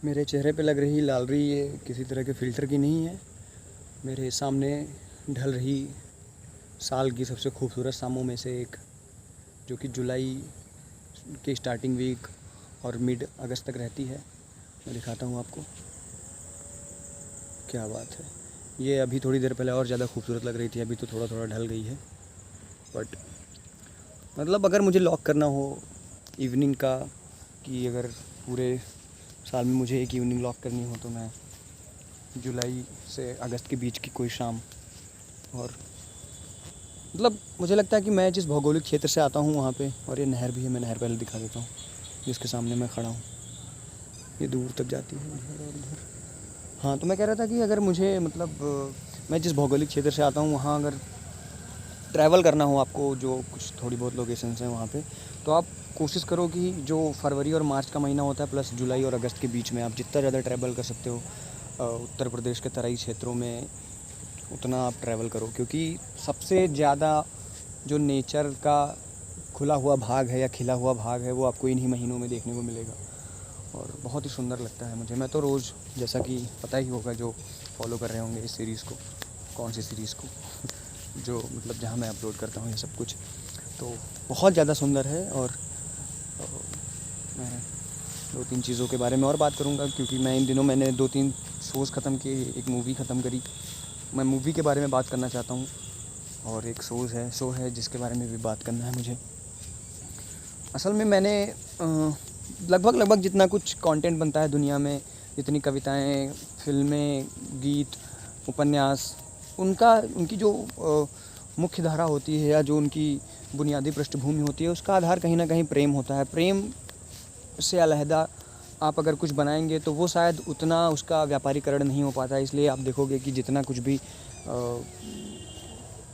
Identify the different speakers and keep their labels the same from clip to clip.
Speaker 1: मेरे चेहरे पे लग रही लालरी ये किसी तरह के फ़िल्टर की नहीं है। मेरे सामने ढल रही साल की सबसे खूबसूरत शामों में से एक, जो कि जुलाई के स्टार्टिंग वीक और मिड अगस्त तक रहती है। मैं दिखाता हूँ आपको, क्या बात है। ये अभी थोड़ी देर पहले और ज़्यादा खूबसूरत लग रही थी, अभी तो थोड़ा थोड़ा ढल गई है। बट मतलब अगर मुझे लॉक करना हो इवनिंग का, कि अगर पूरे साल में मुझे एक इवनिंग लॉक करनी हो, तो मैं जुलाई से अगस्त के बीच की कोई शाम। और मतलब मुझे लगता है कि मैं जिस भौगोलिक क्षेत्र से आता हूँ वहाँ पे, और ये नहर भी है, मैं नहर पहले दिखा देता हूँ जिसके सामने मैं खड़ा हूँ, ये दूर तक जाती है उधर और उधर। हाँ, तो मैं कह रहा था कि अगर मुझे मतलब मैं जिस भौगोलिक क्षेत्र से आता हूँ वहाँ अगर ट्रैवल करना हो आपको, जो कुछ थोड़ी बहुत लोकेशंस हैं वहाँ पे, तो आप कोशिश करो कि जो फरवरी और मार्च का महीना होता है प्लस जुलाई और अगस्त के बीच में आप जितना ज़्यादा ट्रैवल कर सकते हो उत्तर प्रदेश के तराई क्षेत्रों में, उतना आप ट्रैवल करो, क्योंकि सबसे ज़्यादा जो नेचर का खुला हुआ भाग है या खिला हुआ भाग है वो आपको इन्हीं महीनों में देखने को मिलेगा और बहुत ही सुंदर लगता है मुझे। मैं तो रोज़, जैसा कि पता ही होगा जो फॉलो कर रहे होंगे इस सीरीज़ को, कौन सी सीरीज़ को जो मतलब जहाँ मैं अपलोड करता हूँ ये सब कुछ, तो बहुत ज़्यादा सुंदर है। और मैं दो तीन चीज़ों के बारे में और बात करूँगा, क्योंकि मैं इन दिनों मैंने 2-3 शोज़ ख़त्म किए, एक मूवी ख़त्म करी। मैं मूवी के बारे में बात करना चाहता हूँ, और एक शो है जिसके बारे में भी बात करना है मुझे। असल में मैंने लगभग जितना कुछ कंटेंट बनता है दुनिया में, जितनी कविताएं, फिल्में, गीत, उपन्यास, उनकी जो मुख्य धारा होती है या जो उनकी बुनियादी पृष्ठभूमि होती है, उसका आधार कहीं ना कहीं प्रेम होता है। प्रेम से अलहदा आप अगर कुछ बनाएंगे तो वो शायद उतना उसका व्यापारीकरण नहीं हो पाता। इसलिए आप देखोगे कि जितना कुछ भी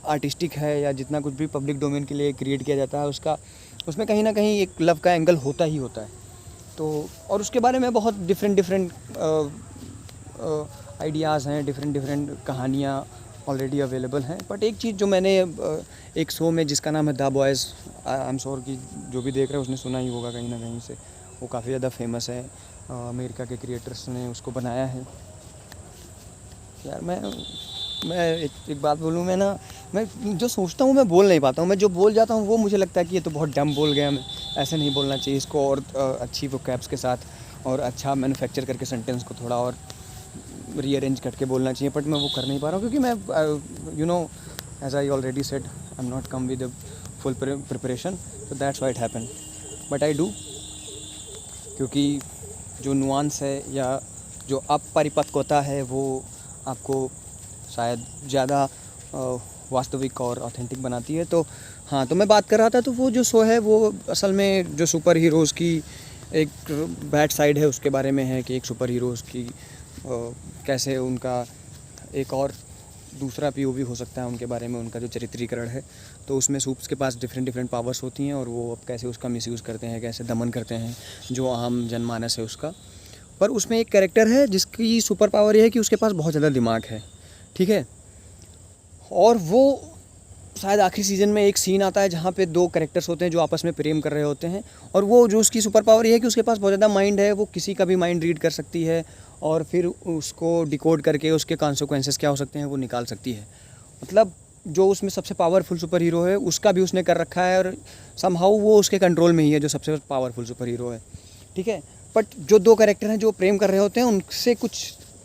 Speaker 1: आर्टिस्टिक है या जितना कुछ भी पब्लिक डोमेन के लिए क्रिएट किया जाता है, उसमें कहीं ना कहीं एक लव का एंगल होता ही होता है। तो और उसके बारे में बहुत डिफरेंट आइडियाज़ हैं, डिफरेंट कहानियाँ ऑलरेडी अवेलेबल हैं। बट एक चीज़ जो मैंने एक शो में जिसका नाम है the boys, I am sure कि जो भी देख रहे हैं उसने सुना ही होगा कहीं ना कहीं से, वो काफ़ी ज़्यादा फेमस है। अमेरिका के क्रिएटर्स ने उसको बनाया है। यार मैं एक बात बोलूँ, मैं जो सोचता हूँ मैं बोल नहीं पाता हूँ। मैं जो बोल जाता हूँ वो मुझे लगता है कि ये तो बहुत डम बोल गया मैं, ऐसे नहीं बोलना चाहिए इसको, और अच्छी वोकैब्स के साथ और अच्छा मैन्युफैक्चर करके सेंटेंस को थोड़ा और रीअरेंज करके बोलना चाहिए। बट मैं वो कर नहीं पा रहा हूँ, क्योंकि मैं as I already said, I am not come with full preparation, so that's why it happen. But I do, क्योंकि जो नुआंस है या जो अपरिपक्वता है वो आपको शायद ज़्यादा वास्तविक और ऑथेंटिक बनाती है। तो हाँ, तो मैं बात कर रहा था, तो वो जो शो है वो असल में जो सुपर हीरोज़ की एक बैड साइड है उसके बारे में है, कि एक सुपर हीरोज़ की कैसे उनका एक और दूसरा पीओवी हो सकता है उनके बारे में, उनका जो चरित्रीकरण है। तो उसमें सूप्स के पास डिफरेंट पावर्स होती हैं और वो अब कैसे उसका मिसयूज़ करते हैं, कैसे दमन करते हैं जो आम जनमानस है उसका। पर उसमें एक कैरेक्टर है जिसकी सुपर पावर ये है कि उसके पास बहुत ज़्यादा दिमाग है, ठीक है। और वो शायद आखिरी सीज़न में एक सीन आता है जहाँ पे दो कैरेक्टर्स होते हैं जो आपस में प्रेम कर रहे होते हैं, और वो जो उसकी सुपर पावर ये है कि उसके पास बहुत ज़्यादा माइंड है, वो किसी का भी माइंड रीड कर सकती है और फिर उसको डिकोड करके उसके कॉन्सिक्वेंसेस क्या हो सकते हैं वो निकाल सकती है। मतलब जो उसमें सबसे पावरफुल सुपर हीरो है उसका भी उसने कर रखा है, और समहाउ वो उसके कंट्रोल में ही है जो सबसे पावरफुल सुपर हीरो है, ठीक है। बट जो दो कैरेक्टर हैं जो प्रेम कर रहे होते हैं उनसे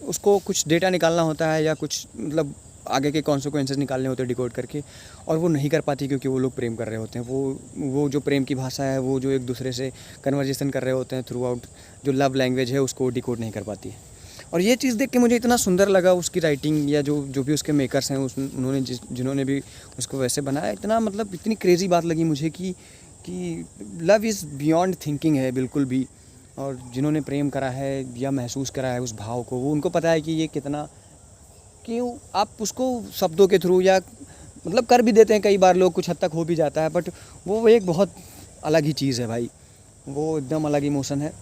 Speaker 1: उसको कुछ डेटा निकालना होता है या कुछ मतलब आगे के कॉन्सिक्वेंसेस निकालने होते हैं डिकोड करके, और वो नहीं कर पाती क्योंकि वो लोग प्रेम कर रहे होते हैं। वो जो प्रेम की भाषा है, वो जो एक दूसरे से कन्वर्जेसन कर रहे होते हैं थ्रू आउट, जो लव लैंग्वेज है उसको डिकोड नहीं कर पाती है। और ये चीज़ देख के मुझे इतना सुंदर लगा, उसकी राइटिंग या जो भी उसके मेकर्स हैं उन्होंने जिन्होंने भी उसको वैसे बनाया, इतना मतलब इतनी क्रेज़ी बात लगी मुझे कि लव इज़ बियॉन्ड थिंकिंग है बिल्कुल भी। और जिन्होंने प्रेम करा है या महसूस करा है उस भाव को, वो उनको पता है कि ये कितना, क्यों आप उसको शब्दों के थ्रू या मतलब कर भी देते हैं कई बार लोग, कुछ हद तक हो भी जाता है, बट वो एक बहुत अलग ही चीज़ है भाई, वो एकदम अलग इमोशन है।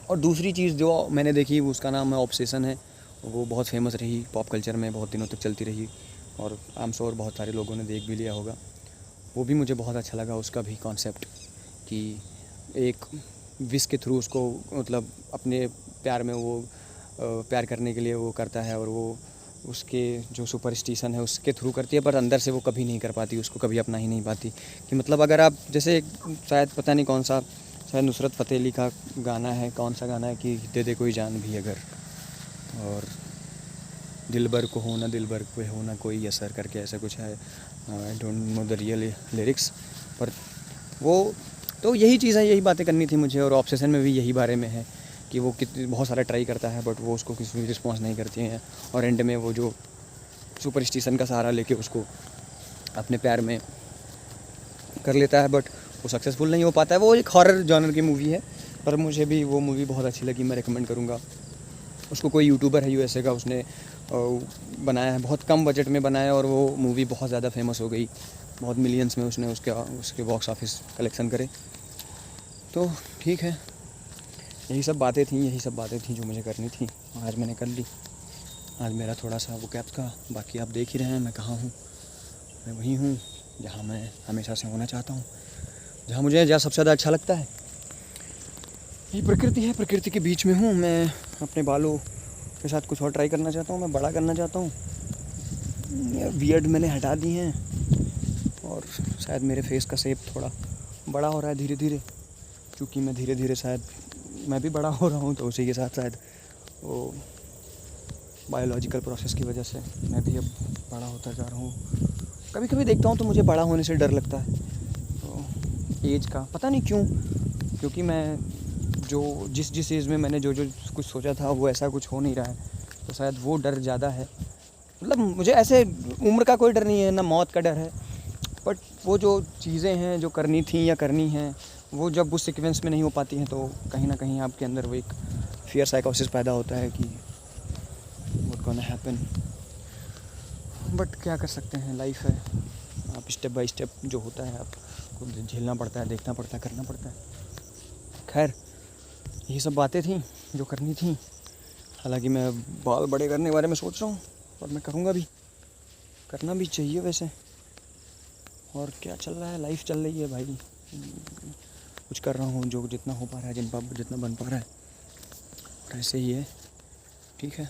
Speaker 1: और दूसरी चीज़ जो मैंने देखी उसका नाम है ऑब्सेशन है। वो बहुत फेमस रही पॉप कल्चर में, बहुत दिनों तक चलती रही, और आई एम श्योर बहुत सारे लोगों ने देख भी लिया होगा। वो भी मुझे बहुत अच्छा लगा उसका भी कॉन्सेप्ट, कि एक विश के थ्रू उसको मतलब अपने प्यार में वो प्यार करने के लिए वो करता है, और वो उसके जो सुपरस्टिशन है उसके थ्रू करती है, पर अंदर से वो कभी नहीं कर पाती, उसको कभी अपना ही नहीं पाती। कि मतलब अगर आप जैसे शायद पता नहीं कौन सा, शायद नुसरत फ़तेह अली का गाना है, कौन सा गाना है कि दे दे कोई जान भी अगर, और दिलबर को हो ना दिलबर पे हो ना कोई असर करके ऐसा कुछ है। I don't know the real lyrics, पर वो तो यही चीज़ है, यही बातें करनी थी मुझे। और ऑब्सेशन में भी यही बारे में है कि वो कितनी बहुत सारा ट्राई करता है, बट वो उसको किसी भी रिस्पॉन्स नहीं करती हैं, और एंड में वो जो सुपरस्टिशन का सहारा लेके उसको अपने प्यार में कर लेता है, बट वो सक्सेसफुल नहीं हो पाता है। वो एक हॉरर जॉनर की मूवी है, पर मुझे भी वो मूवी बहुत अच्छी लगी, मैं रिकमेंड करूँगा उसको। कोई यूट्यूबर है यूएसए का, उसने बनाया है, बहुत कम बजट में बनाया, और वो मूवी बहुत ज़्यादा फेमस हो गई, बहुत मिलियंस में उसने उसके बॉक्स ऑफिस कलेक्शन करे। तो ठीक है, यही सब बातें थी जो मुझे करनी थी, आज मैंने कर ली। आज मेरा थोड़ा सा वो कैब का, बाकी आप देख ही रहे हैं मैं कहाँ हूँ। मैं वहीं हूँ जहाँ मैं हमेशा से होना चाहता हूँ, जहाँ सबसे ज़्यादा अच्छा लगता है। ये प्रकृति है, प्रकृति के बीच में हूँ मैं। अपने बालों के साथ कुछ और ट्राई करना चाहता हूँ, मैं बड़ा करना चाहता हूँ। बियर्ड मैंने हटा दी हैं, और शायद मेरे फेस का शेप थोड़ा बड़ा हो रहा है धीरे धीरे, क्योंकि मैं धीरे धीरे शायद मैं भी बड़ा हो रहा हूँ, तो उसी के साथ शायद वो बायोलॉजिकल प्रोसेस की वजह से मैं भी अब बड़ा होता जा रहा हूँ। कभी कभी देखता हूँ तो मुझे बड़ा होने से डर लगता है, तो एज का पता नहीं क्यों, क्योंकि मैं जिस एज में मैंने जो कुछ सोचा था वो ऐसा कुछ हो नहीं रहा है, तो शायद वो डर ज़्यादा है। मतलब मुझे ऐसे उम्र का कोई डर नहीं है, ना मौत का डर है, बट वो जो चीज़ें हैं जो करनी थी या करनी हैं, वो जब उस सीक्वेंस में नहीं हो पाती हैं, तो कहीं ना कहीं आपके अंदर वो एक फियर साइकोसिस पैदा होता है कि व्हाट गोना हैपन। बट क्या कर सकते हैं, लाइफ है, आप स्टेप बाय स्टेप जो होता है आपको झेलना पड़ता है, देखना पड़ता है, करना पड़ता है। खैर, ये सब बातें थी जो करनी थी। हालांकि मैं बाल बड़े करने के बारे में सोच रहा हूँ, और मैं करूँगा भी, करना भी चाहिए वैसे। और क्या चल रहा है, लाइफ चल रही है भाई, कुछ कर रहा हूँ जो जितना हो पा रहा है, जितना बन पा रहा है, और ऐसे ही है। ठीक है।